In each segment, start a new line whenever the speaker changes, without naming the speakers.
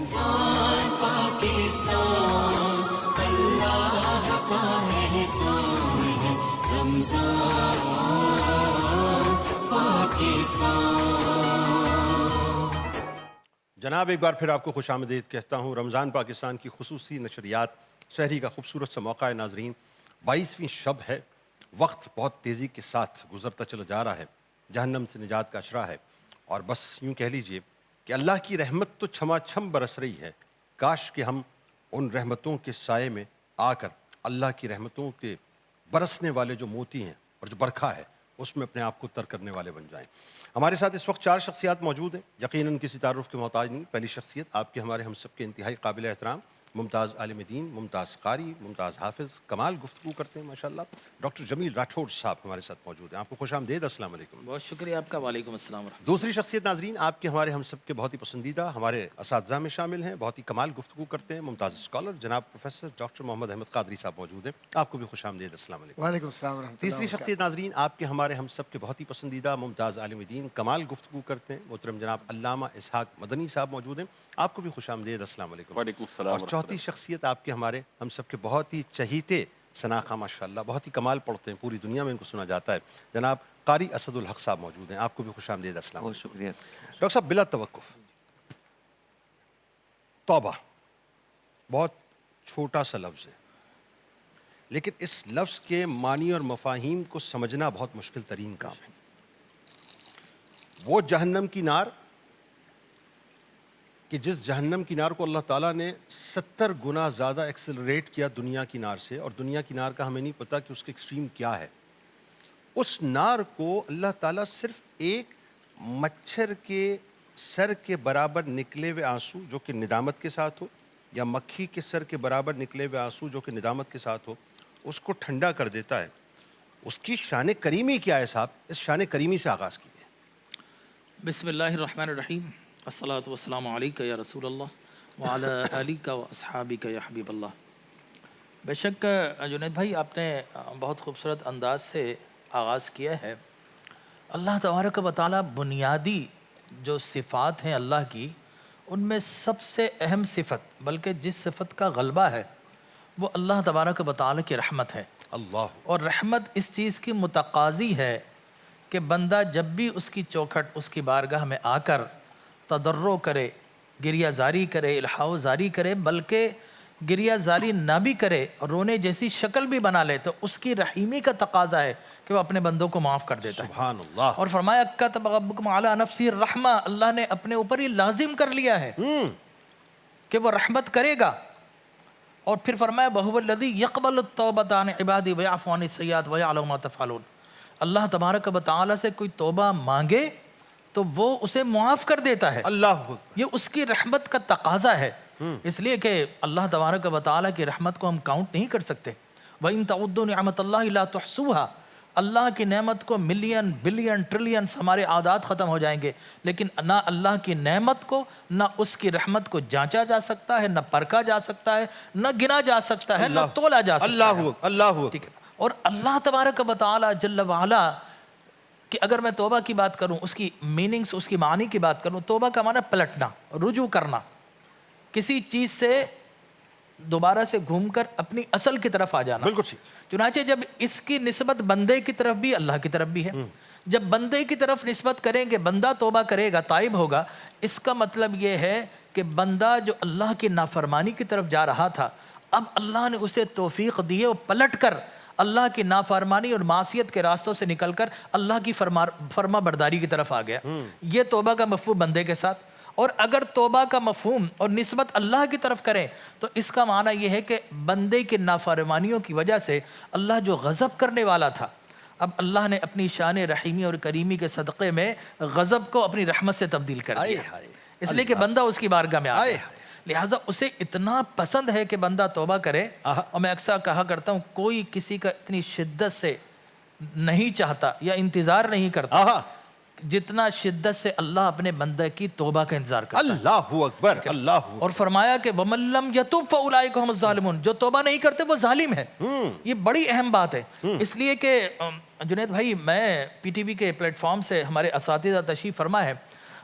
رمضان پاکستان اللہ کا احسان ہے، رمضان پاکستان۔
جناب ایک بار پھر آپ کو خوش آمدید کہتا ہوں۔ رمضان پاکستان کی خصوصی نشریات سحری کا خوبصورت سا موقع ہے ناظرین۔ 22ویں شب ہے، وقت بہت تیزی کے ساتھ گزرتا چلا جا رہا ہے، جہنم سے نجات کا اشرا ہے، اور بس یوں کہہ لیجئے کہ اللہ کی رحمت تو چھما چھم برس رہی ہے۔ کاش کہ ہم ان رحمتوں کے سائے میں آ کر اللہ کی رحمتوں کے برسنے والے جو موتی ہیں اور جو برکھا ہے اس میں اپنے آپ کو تر کرنے والے بن جائیں۔ ہمارے ساتھ اس وقت 4 شخصیات موجود ہیں، یقیناً کسی تعارف کے محتاج نہیں۔ پہلی شخصیت آپ کے ہمارے ہم سب کے انتہائی قابل احترام ممتاز عالم دین، ممتاز قاری، ممتاز حافظ، کمال گفتگو کرتے ہیں ماشاءاللہ، ڈاکٹر جمیل راٹھوڑ صاحب ہمارے ساتھ موجود ہیں۔ آپ کو خوش آمدید، السلام علیکم۔
بہت شکریہ آپ کا، وعلیکم السلام ورحمۃ
دوسری شخصیت ناظرین آپ کے ہمارے ہم سب کے بہت ہی پسندیدہ ہمارے اساتذہ میں شامل ہیں، بہت ہی کمال گفتگو کرتے ہیں، ممتاز اسکالر جناب پروفیسر ڈاکٹر محمد احمد قادری صاحب موجود ہیں۔ آپ کو بھی خوش آمدید، السلام علیکم۔
وعلیکم السلام ورحمۃ اللہ۔
تیسری شخصیت ناظرین آپ کے ہمارے ہم سب کے بہت ہی پسندیدہ ممتاز عالم دین، کمال گفتگو کرتے ہیں، محترم جناب علامہ اسحاق مدنی صاحب موجود ہیں۔ آپ کو بھی خوش آمدید، السلام علیکم۔
وعلیکم السلام۔
اور چوتھی شخصیت آپ کے ہمارے ہم سب کے بہت ہی چہیتے شناخہ ماشاءاللہ، بہت ہی کمال پڑھتے ہیں، پوری دنیا میں ان کو سنا جاتا ہے، جناب قاری اسد الحق صاحب موجود ہیں۔ آپ کو بھی خوش آمدید، السلام علیکم۔
بہت شکریہ۔
ڈاکٹر صاحب بلا توقف، توبہ بہت چھوٹا سا لفظ ہے، لیکن اس لفظ کے معنی اور مفاہیم کو سمجھنا بہت مشکل ترین کام ہے۔ وہ جہنم کی نار کہ جس جہنم کی نار کو اللہ تعالیٰ نے 70 گنا زیادہ ایکسلریٹ کیا دنیا کی نار سے، اور دنیا کی نار کا ہمیں نہیں پتہ کہ اس کے ایکسٹریم کیا ہے، اس نار کو اللہ تعالیٰ صرف ایک مچھر کے سر کے برابر نکلے ہوئے آنسو جو کہ ندامت کے ساتھ ہو، یا مکھی کے سر کے برابر نکلے ہوئے آنسو جو کہ ندامت کے ساتھ ہو، اس کو ٹھنڈا کر دیتا ہے۔ اس کی شان کریمی کیا ہے صاحب؟ اس شان کریمی سے آغاز کیجیے۔
بسم اللہ الرحمن الرحیم، الصلاۃ والسلام علیک یا رسول اللہ وعلی آلک و اصحابک یا حبیب اللہ۔ بے شک جنید بھائی آپ نے بہت خوبصورت انداز سے آغاز کیا ہے۔ اللہ تبارک و تعالیٰ بنیادی جو صفات ہیں اللہ کی، ان میں سب سے اہم صفت، بلکہ جس صفت کا غلبہ ہے، وہ اللہ تبارک و تعالیٰ کی رحمت ہے۔
اللہ،
اور رحمت اس چیز کی متقاضی ہے کہ بندہ جب بھی اس کی چوکھٹ، اس کی بارگاہ میں آ کر تضرع کرے، گریہ زاری کرے، الحاح زاری کرے، بلکہ گریہ زاری نہ بھی کرے اور رونے جیسی شکل بھی بنا لے، تو اس کی رحیمی کا تقاضا ہے کہ وہ اپنے بندوں کو معاف کر دیتا ہے۔
سبحان اللہ۔
اور فرمایا کتب ربکم علی نفسہ الرحمہ، اللہ نے اپنے اوپر ہی لازم کر لیا ہے کہ وہ رحمت کرے گا۔ اور پھر فرمایا وَهُوَ الَّذِي يَقْبَلُ التَّوْبَةَ عَنْ عِبَادِهِ وَيَعْفُو عَنِ السَّيِّئَاتِ وَيَعْلَمُ مَا تَفْعَلُونَ۔ اللہ تبارک و تعالیٰ سے کوئی توبہ مانگے تو وہ اسے معاف کر دیتا ہے۔
اللہ،
یہ اس کی رحمت کا تقاضا ہے، اس لیے کہ اللہ تبارک و تعالیٰ کی رحمت کو ہم کاؤنٹ نہیں کر سکتے۔ وَإِن تَعُدُّوا نِعْمَتَ اللَّهِ لَا تُحْصُوهَا، اللہ کی نعمت کو ملین بلین ٹریلینز ہمارے عادات ختم ہو جائیں گے، لیکن نہ اللہ کی نعمت کو، نہ اس کی رحمت کو جانچا جا سکتا ہے، نہ پرکھا جا سکتا ہے، نہ گنا جا سکتا ہے، نہ تولا جا سکتا ہے۔
اللہ، اللہ،
ٹھیک ہے۔ اور اللہ تبارک و تعالیٰ جل وعلا کہ اگر میں توبہ کی بات کروں، اس کی میننگز، اس کی معنی کی بات کروں، توبہ کا معنی پلٹنا، رجوع کرنا، کسی چیز سے دوبارہ سے گھوم کر اپنی اصل کی طرف آ جانا۔
بالکل ٹھیک۔
چنانچہ جب اس کی نسبت بندے کی طرف بھی اللہ کی طرف بھی ہے، جب بندے کی طرف نسبت کریں گے، بندہ توبہ کرے گا، تائب ہوگا، اس کا مطلب یہ ہے کہ بندہ جو اللہ کی نافرمانی کی طرف جا رہا تھا، اب اللہ نے اسے توفیق دی ہے، وہ پلٹ کر اللہ کی نافرمانی اور معصیت کے راستوں سے نکل کر اللہ کی فرما برداری کی طرف آ گیا۔ یہ توبہ کا مفہوم بندے کے ساتھ۔ اور اگر توبہ کا مفہوم اور نسبت اللہ کی طرف کریں تو اس کا معنی یہ ہے کہ بندے کی نافرمانیوں کی وجہ سے اللہ جو غضب کرنے والا تھا، اب اللہ نے اپنی شان رحیمی اور کریمی کے صدقے میں غضب کو اپنی رحمت سے تبدیل کر دیا، اس لیے کہ بندہ اس کی بارگاہ میں آ گیا۔ لہٰذا اسے اتنا پسند ہے کہ بندہ توبہ کرے، اور میں اکثر کہا کرتا ہوں کوئی کسی کا اتنی شدت سے نہیں چاہتا یا انتظار نہیں کرتا جتنا شدت سے اللہ اپنے بندے کی توبہ کا انتظار کرتا ہے۔
اللہ اکبر، اللہ اکبر۔
اور فرمایا کہ وَمَن لَّمْ يَتُبْ فَأُولَٰئِكَ هُمُ الظَّالِمُونَ، جو توبہ نہیں کرتے وہ ظالم ہے۔ یہ بڑی اہم بات ہے، اس لیے کہ جنید بھائی میں پی ٹی وی کے پلیٹ فارم سے ہمارے اساتذہ تشریف فرما ہے،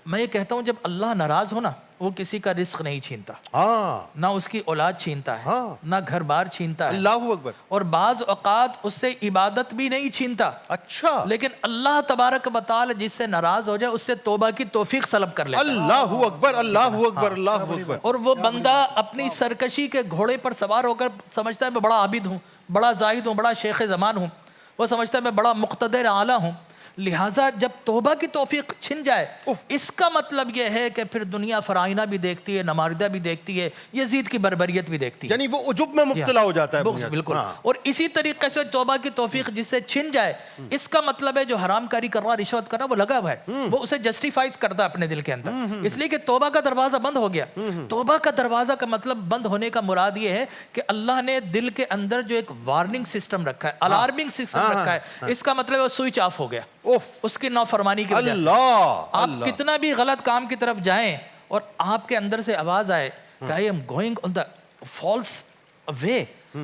میں یہ کہتا ہوں جب اللہ ناراض ہو نا، وہ کسی کا رزق نہیں چھینتا،
ہاں
نہ اس کی اولاد چھینتا ہے،
ہاں۔
نہ گھر بار چھینتا ہے،
اللہ اکبر۔
اور بعض اوقات اس سے عبادت بھی نہیں چھینتا،
اچھا،
لیکن اللہ تبارک و تعالی جس سے ناراض ہو جائے اس سے توبہ کی توفیق سلب کر لیتا ہے،
اللہ اکبر، اللہ اکبر، اللہ اکبر۔
اور وہ بندہ اپنی سرکشی کے گھوڑے پر سوار ہو کر سمجھتا ہے میں بڑا عابد ہوں، بڑا زاہد ہوں، بڑا شیخ زمان ہوں، وہ سمجھتا ہے میں بڑا مقتدر اعلیٰ ہوں، لہٰذا جب توبہ کی توفیق چھن جائے اس کا مطلب یہ ہے کہ پھر دنیا فرائنہ بھی دیکھتی ہے، نماردہ بھی دیکھتی ہے، یزید کی بربریت بھی دیکھتی ہے،
یعنی وہ عجب میں مبتلا ہو جاتا ہے بنیاد۔
بالکل۔ اور اسی طریقے سے توبہ کی توفیق جس سے چھن جائے اس کا مطلب ہے جو حرام کاری کر رہا، رشوت کر رہا، وہ لگا ہوا ہے، وہ اسے جسٹیفائز کرتا ہے اپنے دل کے اندر، اس لیے کہ توبہ کا دروازہ بند ہو گیا۔ توبہ کا دروازہ کا مطلب بند ہونے کا مراد یہ ہے کہ اللہ نے دل کے اندر جو ایک وارننگ سسٹم رکھا ہے، الارمنگ سسٹم رکھا ہے، اس کا مطلب ہے وہ سوئچ آف ہو گیا اس کی نافرمانی کی وجہ سے۔ آپ کتنا بھی غلط کام کی طرف جائیں اور آپ کے اندر سے آواز آئے کہ I am going on the false way،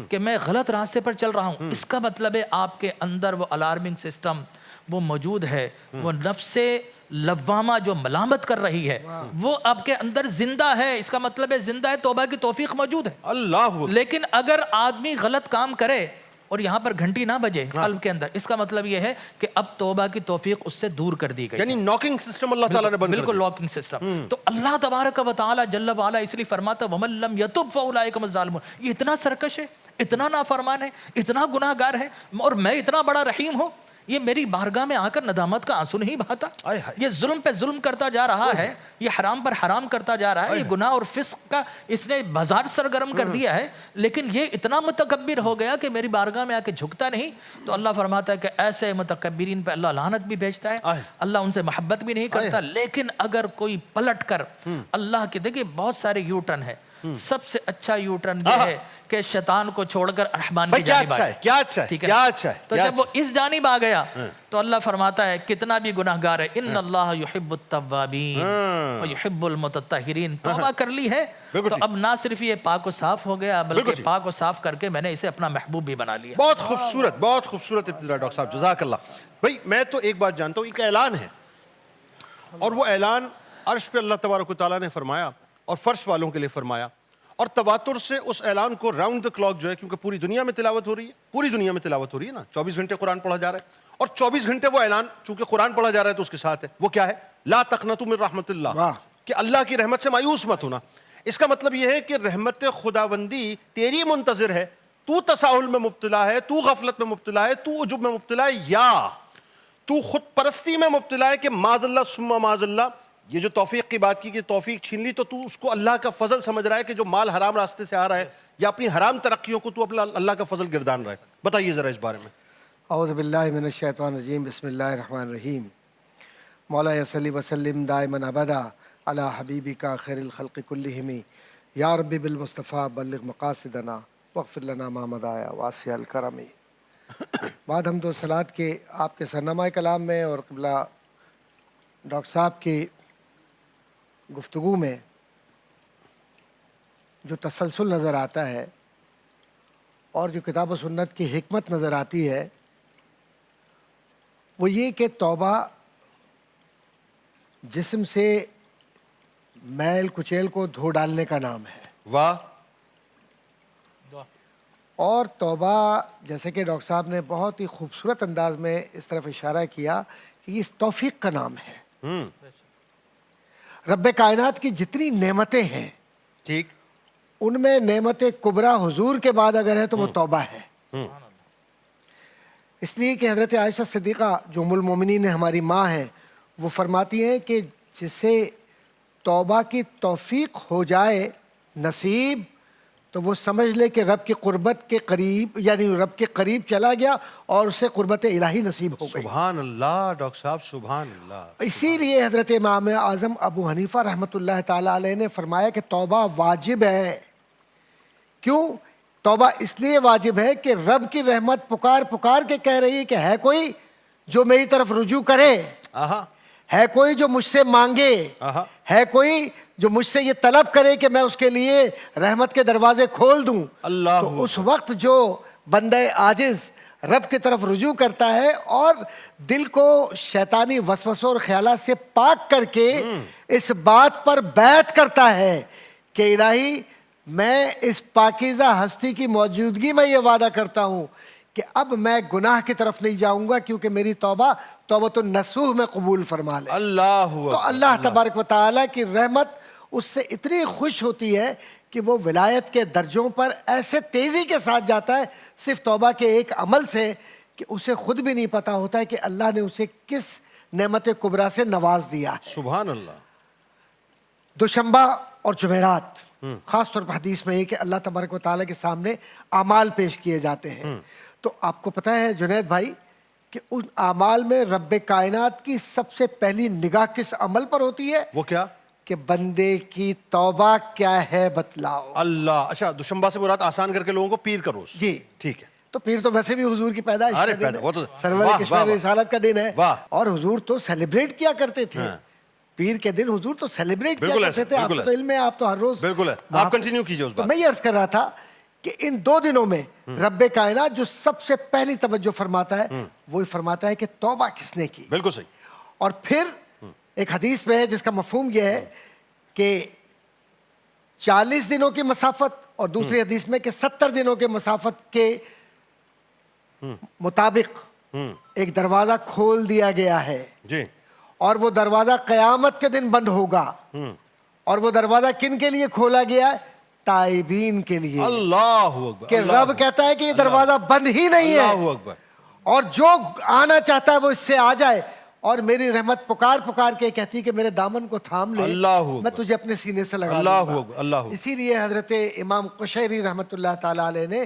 کہ میں غلط راستے پر چل رہا ہوں، اس کا مطلب ہے آپ کے اندر وہ الارمنگ سسٹم وہ موجود ہے، وہ نفس لوامہ جو ملامت کر رہی ہے وہ آپ کے اندر زندہ ہے، اس کا مطلب ہے زندہ ہے، توبہ کی توفیق موجود ہے۔
اللہ،
لیکن اگر آدمی غلط کام کرے اور یہاں پر گھنٹی نہ بجے قلب کے اندر، اس کا مطلب یہ ہے کہ اب توبہ کی توفیق اس سے دور کر دی گئی،
یعنی ناکنگ سسٹم اللہ تعالیٰ نے بند کر دیا۔
بالکل لاکنگ سسٹم۔ تو اللہ تبارک و تعالی جل وعلا اس لیے فرماتا وَمَن لَّمْ يَتُبْ فَأُولَٰئِكَ هُمُ الظَّالِمُونَ، یہ اتنا سرکش ہے، اتنا نافرمان ہے، اتنا گناہ گار ہے، اور میں اتنا بڑا رحیم ہوں، یہ میری بارگاہ میں آ کر ندامت کا آنسو نہیں بہاتا، یہ ظلم پہ ظلم کرتا جا رہا ہے، یہ حرام پر حرام کرتا جا رہا ہے، یہ گناہ اور فسق کا اس نے بازار سرگرم کر دیا ہے، لیکن یہ اتنا متکبر ہو گیا کہ میری بارگاہ میں آ کے جھکتا نہیں۔ تو اللہ فرماتا ہے کہ ایسے متکبرین پہ اللہ لعنت بھی بھیجتا ہے، اللہ ان سے محبت بھی نہیں کرتا۔ لیکن اگر کوئی پلٹ کر اللہ کے، دیکھیں بہت سارے یو ٹرن ہے، سب سے اچھا یو ٹرن یہ ہے کہ شیطان کو چھوڑ کر رحمان کی جانب آئے۔
کیا اچھا ہے،
ٹھیک ہے،
کیا اچھا ہے۔
تو جب وہ اس جانب آ گیا تو اللہ فرماتا ہے کتنا بھی گناہ گار ہے، ان اللہ یحب التوابین ویحب المتطہرین، توبہ کر لی ہے تو اب نہ صرف یہ پاک و صاف ہو گیا بلکہ پاک و صاف کر کے میں نے اسے اپنا محبوب بھی بنا لیا۔
بہت خوبصورت، بہت خوبصورت ابتدا ڈاکٹر صاحب، جزاک اللہ۔ بھائی میں تو ایک بات جانتا ہوں، ایک اعلان ہے، اور وہ اعلان عرش پہ اللہ تبارک و تعالیٰ نے فرمایا اور فرش والوں کے لیے فرمایا، اور تواتر سے اس اعلان کو راؤنڈ دا کلاک جو ہے، کیونکہ پوری دنیا میں تلاوت ہو رہی ہے، پوری دنیا میں تلاوت ہو رہی ہے نا، 24 گھنٹے قرآن پڑھا جا رہا ہے، اور 24 گھنٹے وہ اعلان چونکہ قرآن پڑھا جا رہا ہے تو اس کے ساتھ ہے، وہ کیا ہے؟ لا تقنطوا من رحمت اللہ، کہ اللہ کی رحمت سے مایوس مت ہونا۔ اس کا مطلب یہ ہے کہ رحمت خداوندی تیری منتظر ہے، تو تساہل میں مبتلا ہے، تو غفلت میں مبتلا ہے، تو عجب میں مبتلا ہے، یا تو خود پرستی میں مبتلا ہے کہ معاذ اللہ ثم معاذ اللہ، یہ جو توفیق کی بات کی کہ توفیق چھین لی، تو تو اس کو اللہ کا فضل سمجھ رہا ہے کہ جو مال حرام راستے سے آ رہا ہے، یا اپنی حرام ترقیوں کو تو اپنا اللہ کا فضل گردان رہا ہے۔ بتائیے ذرا اس بارے میں۔
اعوذ باللہ من الشیطان الرجیم، بسم اللہ الرحمن الرحیم۔ مولا صلی وسلم دائما ابدا علی حبیبک خیر الخلق کلہم، یا ربی بالمصطفیٰ بلغ مقاصدنا واغفر لنا ما مضایا واسع الکرم۔ بعد حمد و صلوات کے آپ کے سرنامہ کلام میں اور قبلہ ڈاکٹر صاحب کی گفتگو میں جو تسلسل نظر آتا ہے اور جو کتاب و سنت کی حکمت نظر آتی ہے وہ یہ کہ توبہ جسم سے میل کچیل کو دھو ڈالنے کا نام ہے،
واہ،
اور توبہ جیسے کہ ڈاکٹر صاحب نے بہت ہی خوبصورت انداز میں اس طرف اشارہ کیا کہ یہ توفیق کا نام ہے۔ رب کائنات کی جتنی نعمتیں ہیں
ٹھیک،
ان میں نعمت کبریٰ حضور کے بعد اگر ہے تو وہ توبہ ہے، اس لیے کہ حضرت عائشہ صدیقہ جو ام المومنین ہماری ماں ہیں وہ فرماتی ہیں کہ جسے توبہ کی توفیق ہو جائے نصیب تو وہ سمجھ لے کہ رب کی قربت کے قریب، یعنی رب کے قریب چلا گیا اور اسے قربت الہی نصیب ہو گئی۔
سبحان اللہ ڈاکٹر صاحب، سبحان اللہ۔
اسی لیے حضرت امام اعظم ابو حنیفہ رحمۃ اللہ تعالیٰ علیہ نے فرمایا کہ توبہ واجب ہے۔ کیوں؟ توبہ اس لیے واجب ہے کہ رب کی رحمت پکار پکار کے کہہ رہی ہے کہ ہے کوئی جو میری طرف رجوع کرے، ہے کوئی جو مجھ سے مانگے، ہے کوئی جو مجھ سے یہ طلب کرے کہ میں اس کے لیے رحمت کے دروازے کھول دوں۔
اللہ،
تو اس وقت جو بندہ عاجز رب کی طرف رجوع کرتا ہے اور دل کو شیطانی وسوسوں اور خیالات سے پاک کر کے اس بات پر بیعت کرتا ہے کہ الہی میں اس پاکیزہ ہستی کی موجودگی میں یہ وعدہ کرتا ہوں کہ اب میں گناہ کی طرف نہیں جاؤں گا کیونکہ میری توبۃ النصوح میں قبول فرما لے.
اللہ
تو اللہ تبارک و تعالیٰ کی رحمت اس سے اتنی خوش ہوتی ہے کہ وہ ولایت کے درجوں پر ایسے تیزی کے ساتھ جاتا ہے صرف توبہ کے ایک عمل سے کہ اسے خود بھی نہیں پتا ہوتا ہے کہ اللہ نے اسے کس نعمت کبریٰ سے نواز دیا ہے.
سبحان اللہ.
دوشنبہ اور جمعرات خاص طور پر حدیث میں یہ کہ اللہ تبارک و تعالیٰ کے سامنے اعمال پیش کیے جاتے ہیں. تو آپ کو پتہ ہے جنید بھائی کہ ان اعمال میں رب کائنات کی سب سے پہلی نگاہ کس عمل پر ہوتی ہے؟
وہ کیا؟
کہ بندے کی توبہ کیا ہے بتلاؤ.
اللہ. اچھا دوشنبہ سے مراد آسان کر کے لوگوں کو پیر کا روز.
جی
ٹھیک ہے.
تو پیر تو ویسے بھی حضور کی پیدائش کا دن ہے,
وہ تو
سرور کشور رسالت کا دن ہے,
واہ.
اور حضور تو سیلیبریٹ کیا کرتے تھے. پیر کے دن حضور تو سیلیبریٹ کیا کرتے تھے. آپ کو تو علم ہے, آپ تو ہر روز.
بالکل ہے, آپ کنٹینیو کیجئے اس
تو
بات.
میں یہ عرض کر رہا تھا کہ ان 2 دنوں میں رب کائنات جو سب سے پہلی توجہ فرماتا ہے وہی فرماتا ہے کہ توبہ کس نے کی.
بالکل صحیح.
اور پھر ایک حدیث میں ہے جس کا مفہوم یہ ہے کہ 40 دنوں کی مسافت اور دوسری حدیث میں کہ 70 دنوں کے مسافت کے مطابق ایک دروازہ کھول دیا گیا ہے.
جی.
اور وہ دروازہ قیامت کے دن بند ہوگا. اور وہ دروازہ کن کے لیے کھولا گیا ہے؟ تائبین کے لیے.
اللہ اکبر.
کہ رب کہتا ہے کہ یہ دروازہ بند ہی نہیں ہے,
اللہ اکبر.
اور جو آنا چاہتا ہے وہ اس سے آ جائے. اور میری رحمت پکار پکار کے کہتی کہ میرے دامن کو تھام لے,
اللہ اکبر.
میں تجھے اپنے سینے سے لگا
اللہ
لوں گا.
اکبر. اللہ اکبر.
اسی لیے حضرت امام قشیری رحمۃ اللہ تعالی علیہ نے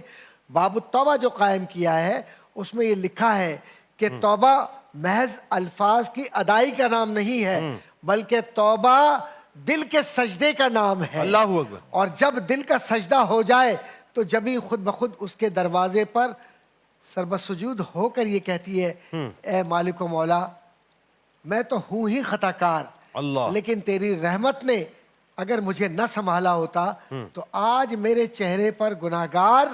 باب التوبہ جو قائم کیا ہے اس میں یہ لکھا ہے کہ توبہ محض الفاظ کی ادائی کا نام نہیں ہے بلکہ توبہ دل کے سجدے کا نام ہے.
اللہ اکبر.
اور جب دل کا سجدہ ہو جائے تو جبھی خود بخود اس کے دروازے پر سربسجود ہو کر یہ کہتی ہے اے مالک و مولا میں تو ہوں ہی خطا کار,
اللہ.
لیکن تیری رحمت نے اگر مجھے نہ سنبھالا ہوتا تو آج میرے چہرے پر گناہگار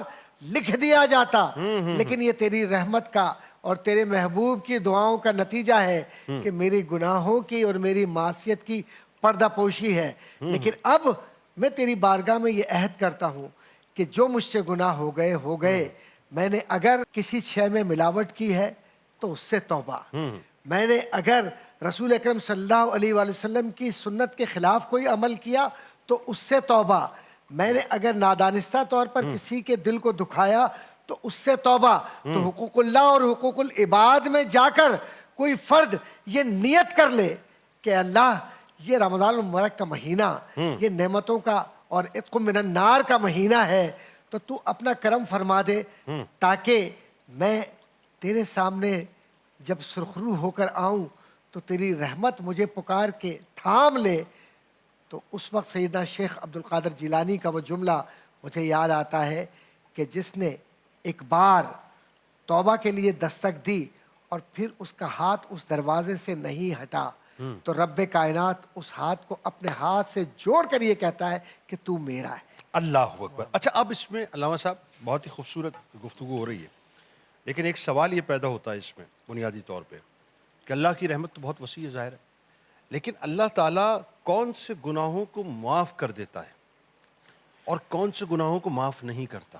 لکھ دیا جاتا. لیکن یہ تیری رحمت کا اور تیرے محبوب کی دعاؤں کا نتیجہ ہے کہ میری گناہوں کی اور میری معصیت کی پردہ پوشی ہے. لیکن اب میں تیری بارگاہ میں یہ عہد کرتا ہوں کہ جو مجھ سے گناہ ہو گئے میں نے اگر کسی شے میں ملاوٹ کی ہے تو اس سے توبہ. میں نے اگر رسول اکرم صلی اللہ علیہ وآلہ وسلم کی سنت کے خلاف کوئی عمل کیا تو اس سے توبہ. میں نے اگر نادانستہ طور پر کسی کے دل کو دکھایا تو اس سے توبہ. تو حقوق اللہ اور حقوق العباد میں جا کر کوئی فرد یہ نیت کر لے کہ اللہ یہ رمضان المبارک کا مہینہ یہ نعمتوں کا اور عتق من النار کا مہینہ ہے, تو اپنا کرم فرما دے تاکہ میں تیرے سامنے جب سرخرو ہو کر آؤں تو تیری رحمت مجھے پکار کے تھام لے. تو اس وقت سیدنا شیخ عبد القادر جیلانی کا وہ جملہ مجھے یاد آتا ہے کہ جس نے ایک بار توبہ کے لیے دستک دی اور پھر اس کا ہاتھ اس دروازے سے نہیں ہٹا تو رب کائنات اس ہاتھ کو اپنے ہاتھ سے جوڑ کر یہ کہتا ہے کہ تو میرا ہے.
اللہ اکبر. اچھا اب اس میں علامہ صاحب بہت ہی خوبصورت گفتگو ہو رہی ہے, لیکن ایک سوال یہ پیدا ہوتا ہے اس میں بنیادی طور پہ کہ اللہ کی رحمت تو بہت وسیع ہے ظاہر ہے, لیکن اللہ تعالیٰ کون سے گناہوں کو معاف کر دیتا ہے اور کون سے گناہوں کو معاف نہیں کرتا؟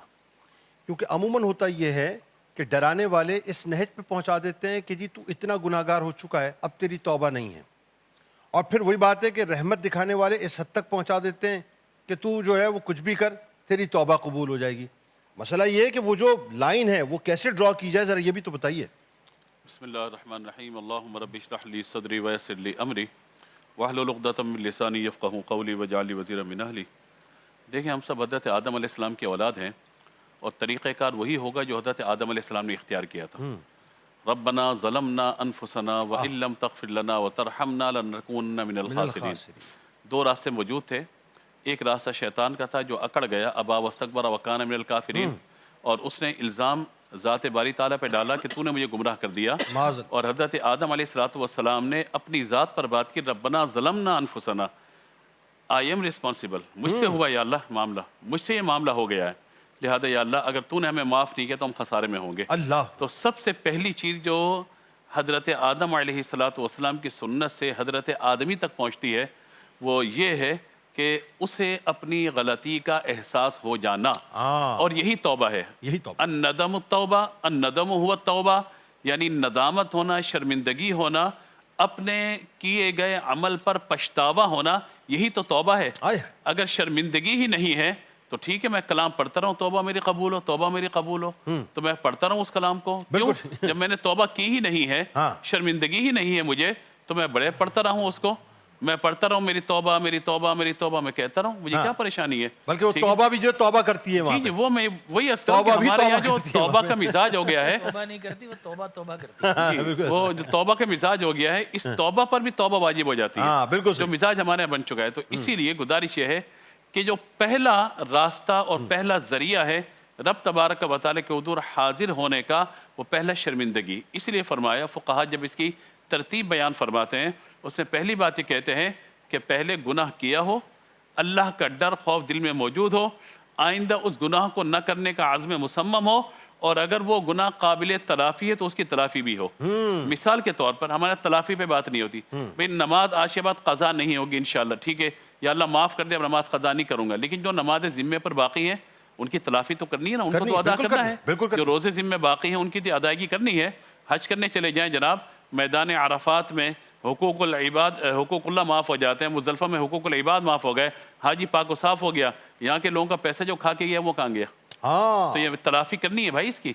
کیونکہ عموماً ہوتا یہ ہے کہ ڈرانے والے اس نہج پہ پہنچا دیتے ہیں کہ جی تو اتنا گناہگار ہو چکا ہے اب تیری توبہ نہیں ہے, اور پھر وہی بات ہے کہ رحمت دکھانے والے اس حد تک پہنچا دیتے ہیں کہ تو جو ہے وہ کچھ بھی کر تیری توبہ قبول ہو جائے گی. مسئلہ یہ ہے کہ وہ جو لائن ہے وہ کیسے ڈرا کی جائے, ذرا یہ بھی تو بتائیے.
بسم اللہ الرحمن الرحیم. اللہم رب اشرح لی صدری ویسر لی امری واحلل عقدۃ من لسانی یفقہوا قولی واجعل لی وزیرا من اہلی. دیکھیں ہم سب حضرت آدم علیہ السلام کی اولاد ہیں اور طریقہ کار وہی ہوگا جو حضرت آدم علیہ السلام نے اختیار کیا تھا. ربنا ظلمنا انفسنا وان لم تغفر لنا وترحمنا لنکونن من الخاسرین. 2 راستے موجود تھے. ایک راستہ شیطان کا تھا جو اکڑ گیا, ابا واستکبر وکان من الکافرین, اور اس نے الزام ذات باری تعالیٰ پہ ڈالا کہ تو نے مجھے گمراہ کر دیا. اور حضرت آدم علیہ السلام نے اپنی ذات پر بات کی, ربنا ظلمنا انفسنا, آئی ایم رسپانسیبل, مجھ سے ہوا یا اللہ معاملہ, مجھ سے یہ معاملہ ہو گیا ہے. لہذا یا اللہ اگر تو نے ہمیں معاف نہیں کیا تو ہم خسارے میں ہوں گے.
اللہ
تو سب سے پہلی چیز جو حضرت آدم علیہ السلام کی سنت سے حضرت آدمی تک پہنچتی ہے وہ یہ ہے کہ اسے اپنی غلطی کا احساس ہو جانا، اور یہی توبہ ہے.
یہی توبہ.
الندم التوبہ، الندم هو التوبہ، یعنی ندامت ہونا، شرمندگی ہونا، اپنے کیے گئے عمل پر پچھتاوا ہونا، یہی تو توبہ ہے. اگر شرمندگی ہی نہیں ہے تو ٹھیک ہے میں کلام پڑھتا رہوں توبہ میری قبول ہو، توبہ میری قبول ہو، تو میں پڑھتا رہوں اس کلام کو. کیوں؟ جب میں نے توبہ کی ہی نہیں ہے، شرمندگی ہی نہیں ہے مجھے، تو میں بڑے پڑھتا رہوں اس کو، میں پڑھتا رہوں میری توبہ میری توبہ میری توبہ، میں کہتا رہوں، مجھے کیا پریشانی ہے.
بلکہ وہ توبہ بھی جو توبہ کرتی ہے وہاں
جی وہ میں وہی عرض کروں کہ ہمارے یہاں جو توبہ کا مزاج ہو گیا ہے،
توبہ نہیں کرتی وہ توبہ توبہ کرتی ہے.
وہ جو توبہ کا مزاج ہو گیا ہے، اس توبہ پر بھی توبہ واجب ہو جاتی ہے، جو مزاج ہمارے یہاں بن چکا ہے. تو اسی لیے گزارش یہ ہے کہ جو پہلا راستہ اور پہلا ذریعہ ہے رب تبارک و تعالیٰ کے حضور حاضر ہونے کا، وہ پہلا شرمندگی. اس لیے فرمایا فقہا جب اس کی ترتیب بیان فرماتے ہیں، اس میں پہلی بات یہ کہتے ہیں کہ پہلے گناہ کیا ہو، اللہ کا ڈر خوف دل میں موجود ہو، آئندہ اس گناہ کو نہ کرنے کا عزم مصمم ہو، اور اگر وہ گناہ قابل تلافی ہے تو اس کی تلافی بھی ہو. مثال کے طور پر ہمارا تلافی پہ بات نہیں ہوتی، بھئی نماز آج کے بعد قضا نہیں ہوگی انشاءاللہ، ٹھیک ہے یا اللہ معاف کر دے اب نماز قضا نہیں کروں گا، لیکن جو نماز ذمے پر باقی ہیں ان کی تلافی تو کرنی ہے نا، ان کو تو ادا کرنا ہے. جو روزے ذمے باقی ہیں ان کی تو ادائیگی کرنی ہے. حج کرنے چلے جائیں جناب، میدان عرفات میں حقوق العباد، حقوق اللہ معاف ہو جاتے ہیں، مزدلفہ میں حقوق العباد معاف ہو گئے، حاجی پاک و صاف ہو گیا، یہاں کے لوگوں کا پیسہ جو کھا کے گیا وہ کہاں گیا؟ تو یہ تلافی کرنی ہے بھائی اس کی.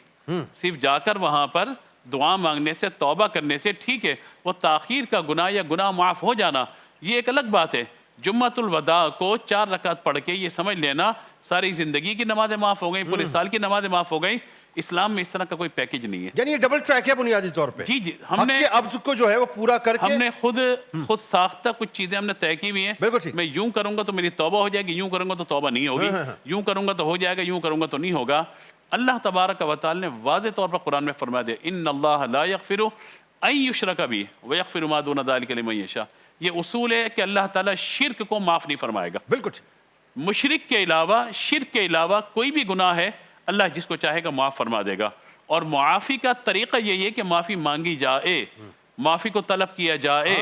صرف جا کر وہاں پر دعا مانگنے سے، توبہ کرنے سے ٹھیک ہے، وہ تاخیر کا گناہ یا گناہ معاف ہو جانا یہ ایک الگ بات ہے. جمعۃ الوداع کو 4 رکعت پڑھ کے یہ سمجھ لینا ساری زندگی کی نمازیں معاف ہو گئیں، پورے سال کی نمازیں معاف ہو گئیں، اسلام میں اس طرح کا کوئی پیکیج نہیں ہے.
یعنی یہ ڈبل ٹریک ہے بنیادی طور پہ.
جی ہم نے
عبد کو جو ہے وہ پورا کر کے
ہم نے خود ساختہ کچھ چیزیں ہم نے طے کی ہوئی ہیں. میں یوں کروں گا تو میری توبہ ہو جائے گی، یوں کروں گا تو توبہ نہیں ہوگی، یوں کروں گا تو ہو جائے گا، یوں کروں گا تو نہیں ہوگا. اللہ تبارک و تعالی نے واضح طور پر قرآن میں فرما دیا ان اللہ لا یغفر ان یشرک بہ ویغفر ما دون ذلک لمن یشاء. یہ اصول ہے کہ اللہ تعالیٰ شرک کو معاف نہیں فرمائے گا.
بالکل
مشرک کے علاوہ، شرک کے علاوہ کوئی بھی گناہ ہے اللہ جس کو چاہے گا معاف فرما دے گا. اور معافی کا طریقہ یہی ہے کہ معافی مانگی جائے، معافی کو طلب کیا جائے،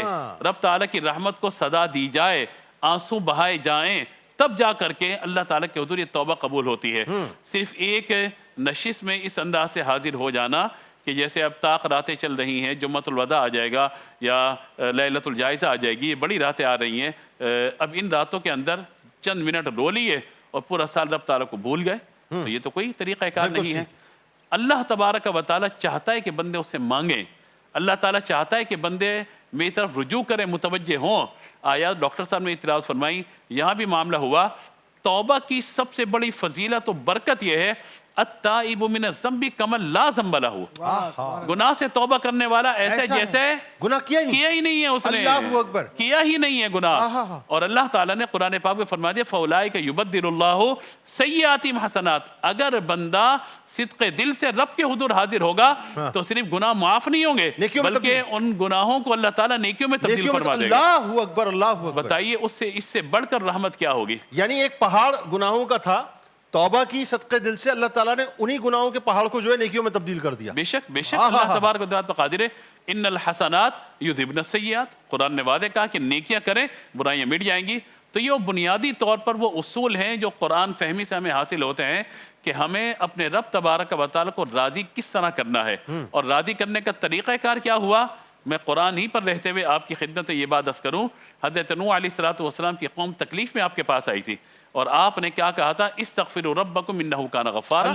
رب تعالیٰ کی رحمت کو صدا دی جائے، آنسو بہائے جائیں، تب جا کر کے اللہ تعالیٰ کے حضور یہ توبہ قبول ہوتی ہے. صرف ایک نشست میں اس انداز سے حاضر ہو جانا کہ جیسے اب طاق راتیں چل رہی ہیں، جمعۃ الوداع آ جائے گا یا لیلۃ الجائزہ آ جائے گی، یہ بڑی راتیں آ رہی ہیں، اب ان راتوں کے اندر چند منٹ رو لیے اور پورا سال رب تعالیٰ کو بھول گئے، تو یہ تو کوئی طریقہ کار نہیں ہے. اللہ تبارک و تعالیٰ چاہتا ہے کہ بندے اسے مانگیں، اللہ تعالیٰ چاہتا ہے کہ بندے میری طرف رجوع کریں، متوجہ ہوں. آیا ڈاکٹر صاحب نے اعتراض فرمائی، یہاں بھی معاملہ ہوا. توبہ کی سب سے بڑی فضیلت و برکت یہ ہے التائب من الذنب کمن لا ذنب لہ. گناہ سے توبہ کرنے والا ایسے جیسے
گناہ کیا
ہی نہیں ہے، اس نے
اللہ اکبر
کیا ہی نہیں ہے گناہ. اور اللہ تعالیٰ نے قرآن پاک میں فرما دیا فاولئک یبدل اللہ سیئاتہم حسنات. اگر بندہ صدق دل سے رب کے حضور حاضر ہوگا تو صرف گناہ معاف نہیں ہوں گے بلکہ ان گناہوں کو اللہ تعالیٰ نیکیوں میں تبدیل فرما دے گا.
اللہ اکبر اللہ اکبر.
بتائیے اس سے بڑھ کر رحمت کیا ہوگی.
یعنی ایک پہاڑ گناہوں کا تھا، توبہ کی صدقے دل سے اللہ تعالیٰ نے انہی گناہوں کے پہاڑ کو جو ہے نیکیوں میں تبدیل کر دیا.
بے شک اللہ تبارک و تعالیٰ قادر ہے. ان الحسنات یذہبن السیئات، قرآن نے وعدہ کہا کہ نیکیاں کریں برائیاں مٹ جائیں گی. تو یہ بنیادی طور پر وہ اصول ہیں جو قرآن فہمی سے ہمیں حاصل ہوتے ہیں کہ ہمیں اپنے رب تبارک و تعالیٰ کو راضی کس طرح کرنا ہے. اور راضی کرنے کا طریقہ کار کیا ہوا، میں قرآن ہی پر رہتے ہوئے آپ کی خدمت میں یہ بات عرض کروں. حضرت نوح علیہ السلام کی قوم تکلیف میں آپ کے پاس آئی تھی اور آپ نے کیا کہا تھا، استغفروا ربکم انہ کان غفارا.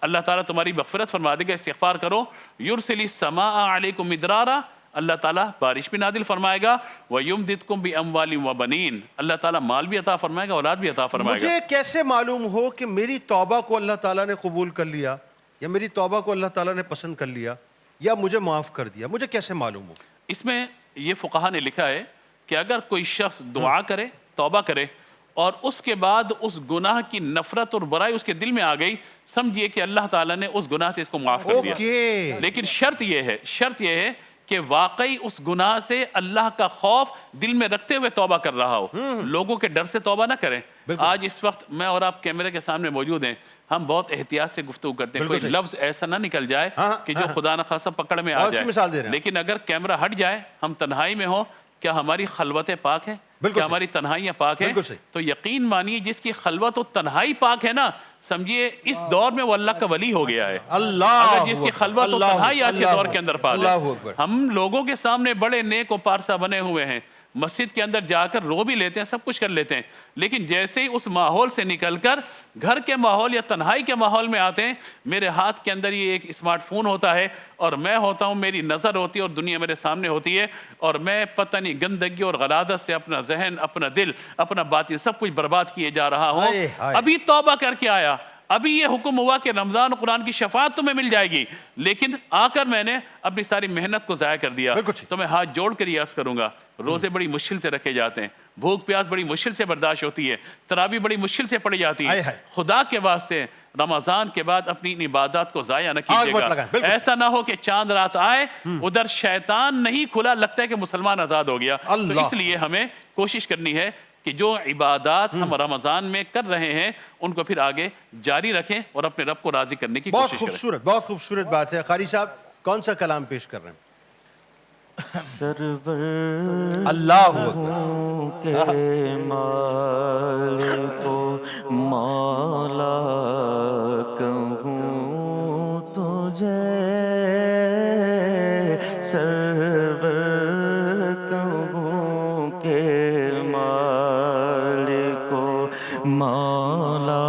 اللہ تعالیٰ تمہاری مغفرت فرما دے گا، استغفار کرو. یرسل السماء علیکم مدرارا، اللہ تعالیٰ بارش بھی نازل فرمائے گا. وَيُمْدِدْكُمْ بِأَمْوَالٍ وَبَنِينَ، اللہ تعالیٰ مال بھی عطا فرمائے گا، اولاد بھی عطا فرمائے گا.
مجھے کیسے معلوم ہو کہ میری توبہ کو اللہ تعالیٰ نے قبول کر لیا یا میری توبہ کو اللہ تعالیٰ نے پسند کر لیا یا مجھے معاف کر دیا، مجھے کیسے معلوم ہو؟
اس میں یہ فقہا نے لکھا ہے کہ اگر کوئی شخص دعا کرے، توبہ کرے اور اس کے بعد اس گناہ کی نفرت اور برائی اس کے دل میں آ گئی، سمجھیے کہ اللہ تعالیٰ نے اس گناہ سے اس کو معاف کر دیا. لیکن شرط یہ ہے کہ واقعی اس گناہ سے اللہ کا خوف دل میں رکھتے ہوئے توبہ کر رہا ہو. لوگوں کے ڈر سے توبہ نہ کریں. آج اس وقت میں اور آپ کیمرے کے سامنے موجود ہیں, ہم بہت احتیاط سے گفتگو کرتے ہیں, کوئی لفظ ایسا نہ نکل جائے کہ جو خدا نخواستہ پکڑ میں آ جائے. لیکن اگر کیمرہ ہٹ جائے, ہم تنہائی میں ہوں, کیا ہماری خلوتیں پاک ہیں؟ کیا ہماری تنہائیاں پاک ہیں؟ تو یقین مانیے جس کی خلوت و تنہائی پاک ہے نا, سمجھیے اس دور میں وہ اللہ کا ولی ہو گیا ہے. اگر جس کی خلوت و تنہائی آج کے دور کے اندر پاک ہے. ہم لوگوں کے سامنے بڑے نیک و پارسا بنے ہوئے ہیں, مسجد کے اندر جا کر رو بھی لیتے ہیں, سب کچھ کر لیتے ہیں, لیکن جیسے ہی اس ماحول سے نکل کر گھر کے ماحول یا تنہائی کے ماحول میں آتے ہیں, میرے ہاتھ کے اندر یہ ایک اسمارٹ فون ہوتا ہے اور میں ہوتا ہوں, میری نظر ہوتی ہے اور دنیا میرے سامنے ہوتی ہے, اور میں پتہ نہیں گندگی اور غلادت سے اپنا ذہن, اپنا دل, اپنا باطن سب کچھ برباد کیے جا رہا ہوں. ابھی توبہ کر کے آیا, ابھی یہ حکم ہوا کہ رمضان و قرآن کی شفاعت تمہیں مل جائے گی, لیکن آ کر میں نے اپنی ساری محنت کو ضائع کر دیا. تو میں ہاتھ جوڑ کر یہ عرض کروں گا, روزے بڑی مشکل سے رکھے جاتے ہیں, بھوک پیاس بڑی مشکل سے برداشت ہوتی ہے, تراویح بڑی مشکل سے پڑھی جاتی ہے. خدا کے واسطے رمضان کے بعد اپنی ان عبادات کو ضائع نہ کیجیے گا. ایسا نہ ہو کہ چاند رات آئے, ادھر شیطان نہیں کھلا, لگتا ہے کہ مسلمان آزاد ہو گیا. تو اس لیے ہمیں کوشش کرنی ہے کہ جو عبادات ہم رمضان میں کر رہے ہیں ان کو پھر آگے جاری رکھیں اور اپنے رب کو راضی کرنے کی کوشش کریں.
بہت خوبصورت بات ہے. قاری صاحب کون سا کلام پیش کر رہے ہیں؟ اللہ
کے مالک و مولا کہوں تجھے, سرور کہوں کہ مالک و مولا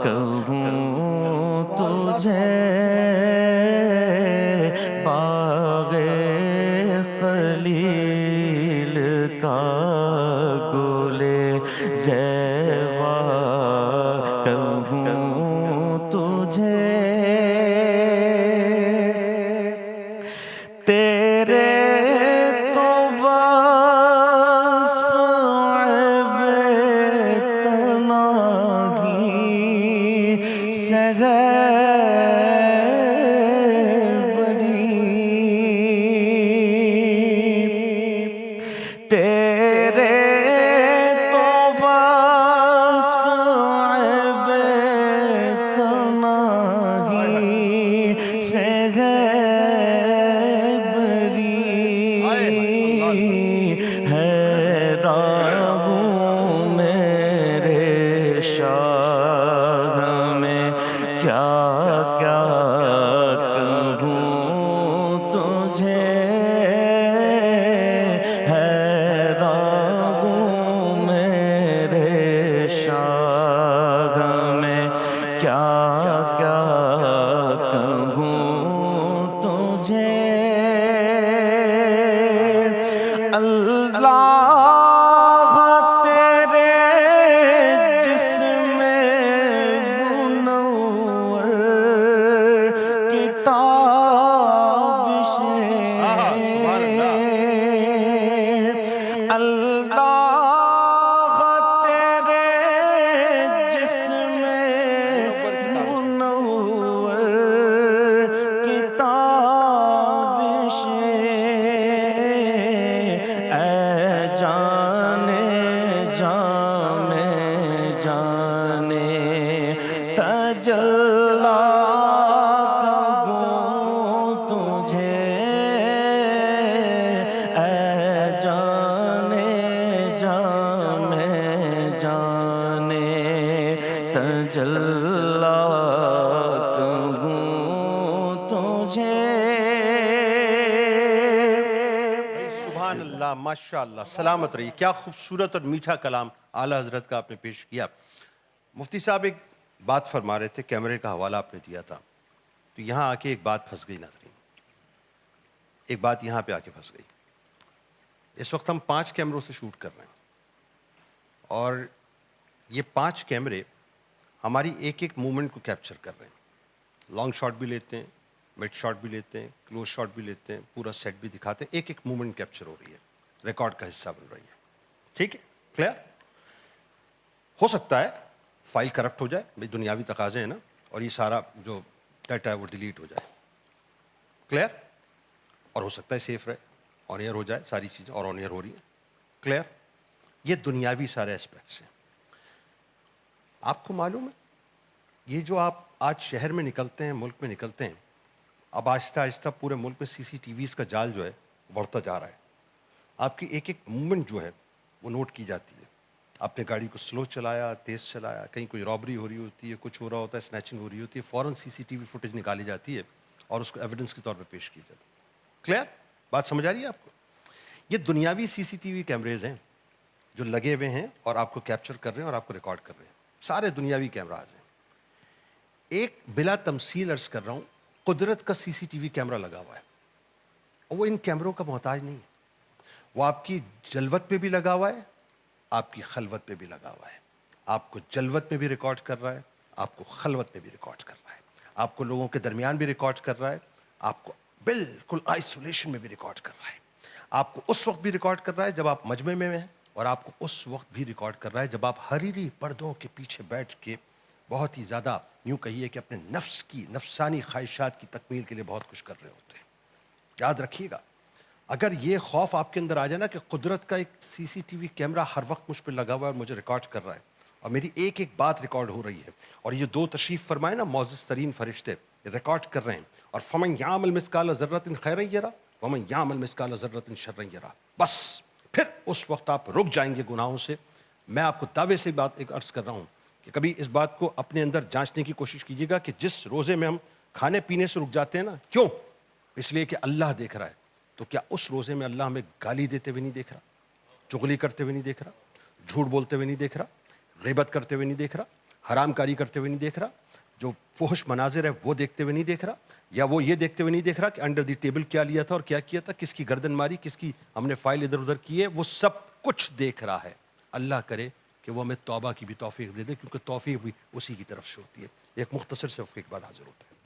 کہوں تجھے, باغ خلیل کا گل زیبا کہوں تجھے, تیرے تو وصف عیب تنہی سے
ماشاءاللہ, سلامت رہی. کیا خوبصورت اور میٹھا کلام اعلیٰ حضرت کا آپ نے پیش کیا. مفتی صاحب ایک بات فرما رہے تھے, کیمرے کا حوالہ آپ نے دیا تھا, تو یہاں آ کے ایک بات پھنس گئی ناظرین, ایک بات یہاں پہ آ کے پھنس گئی. اس وقت ہم 5 کیمروں سے شوٹ کر رہے ہیں اور یہ 5 کیمرے ہماری ایک ایک مومنٹ کو کیپچر کر رہے ہیں. لانگ شاٹ بھی لیتے ہیں, مڈ شاٹ بھی لیتے ہیں, کلوز شاٹ بھی لیتے ہیں, پورا سیٹ بھی دکھاتے ہیں, ایک ایک مومنٹ کیپچر ہو رہی ہے, ریکارڈ کا حصہ بن رہی ہے. ٹھیک ہے, کلیئر. ہو سکتا ہے فائل کرپٹ ہو جائے, بھائی دنیاوی تقاضے ہیں نا, اور یہ سارا جو ڈیٹا ہے وہ ڈیلیٹ ہو جائے. کلیئر. اور ہو سکتا ہے سیف رہے, آن ایئر ہو جائے ساری چیزیں, اور آن ایئر ہو رہی ہیں. کلیئر؟ یہ دنیاوی سارے اسپیکٹس ہیں. آپ کو معلوم ہے یہ جو آپ آج شہر میں نکلتے ہیں, ملک میں نکلتے ہیں, اب آہستہ آہستہ پورے ملک میں سی سی ٹی ویز کا جال جو ہے بڑھتا جا رہا ہے. آپ کی ایک ایک موومنٹ جو ہے وہ نوٹ کی جاتی ہے. آپ نے گاڑی کو سلو چلایا, تیز چلایا, کہیں کوئی رابری ہو رہی ہوتی ہے, کچھ ہو رہا ہوتا ہے, اسنیچنگ ہو رہی ہوتی ہے, فوراً سی سی ٹی وی فوٹیج نکالی جاتی ہے اور اس کو ایویڈنس کے طور پہ پیش کی جاتی ہے. کلیئر بات سمجھ آ رہی ہے آپ کو؟ یہ دنیاوی سی سی ٹی وی کیمریز ہیں جو لگے ہوئے ہیں اور آپ کو کیپچر کر رہے ہیں اور آپ کو ریکارڈ کر رہے ہیں. سارے دنیاوی کیمراز ہیں. ایک بلا تمثیل عرض کر رہا ہوں, قدرت کا سی سی ٹی وی کیمرہ لگا ہوا ہے اور وہ ان کیمروں کا محتاج نہیں ہے. وہ آپ کی جلوت پہ بھی لگا ہوا ہے, آپ کی خلوت پہ بھی لگا ہوا ہے. آپ کو جلوت میں بھی ریکارڈ کر رہا ہے, آپ کو خلوت میں بھی ریکارڈ کر رہا ہے, آپ کو لوگوں کے درمیان بھی ریکارڈ کر رہا ہے, آپ کو بالکل آئسولیشن میں بھی ریکارڈ کر رہا ہے. آپ کو اس وقت بھی ریکارڈ کر رہا ہے جب آپ مجمع میں ہیں, اور آپ کو اس وقت بھی ریکارڈ کر رہا ہے جب آپ حریری پردوں کے پیچھے بیٹھ کے بہت ہی زیادہ یوں کہیے کہ اپنے نفس کی نفسانی خواہشات کی تکمیل کے لیے بہت کچھ کر رہے ہوتے ہیں. یاد رکھیے گا, اگر یہ خوف آپ کے اندر آ جائے نا کہ قدرت کا ایک سی سی ٹی وی کیمرہ ہر وقت مجھ پہ لگا ہوا ہے اور مجھے ریکارڈ کر رہا ہے اور میری ایک ایک بات ریکارڈ ہو رہی ہے, اور یہ دو تشریف فرمائے نا معزز ترین فرشتے ریکارڈ کر رہے ہیں, اور فمن یعمل مثقال ذرۃ خیرا یرا ومن یعمل مثقال ذرۃ شرا یرا, بس پھر اس وقت آپ رک جائیں گے گناہوں سے. میں آپ کو دعوے سے بات ایک عرض کر رہا ہوں کہ کبھی اس بات کو اپنے اندر جانچنے کی کوشش کیجیے گا کہ جس روزے میں ہم کھانے پینے سے رک جاتے ہیں نا, کیوں؟ اس لیے کہ اللہ دیکھ رہا ہے. تو کیا اس روزے میں اللہ ہمیں گالی دیتے ہوئے نہیں دیکھ رہا, چغلی کرتے ہوئے نہیں دیکھ رہا, جھوٹ بولتے ہوئے نہیں دیکھ رہا, غیبت کرتے ہوئے نہیں دیکھ رہا, حرام کاری کرتے ہوئے نہیں دیکھ رہا, جو فحش مناظر ہے وہ دیکھتے ہوئے نہیں دیکھ رہا, یا وہ یہ دیکھتے ہوئے نہیں دیکھ رہا کہ انڈر دی ٹیبل کیا لیا تھا اور کیا کیا تھا, کس کی گردن ماری, کس کی ہم نے فائل ادھر ادھر کی ہے, وہ سب کچھ دیکھ رہا ہے. اللہ کرے کہ وہ ہمیں توبہ کی بھی توفیق دے دے, کیونکہ توفیق بھی اسی کی طرف سے ہوتی ہے. ایک مختصر سے وقفے کے بعد حاضر ہوتے ہیں.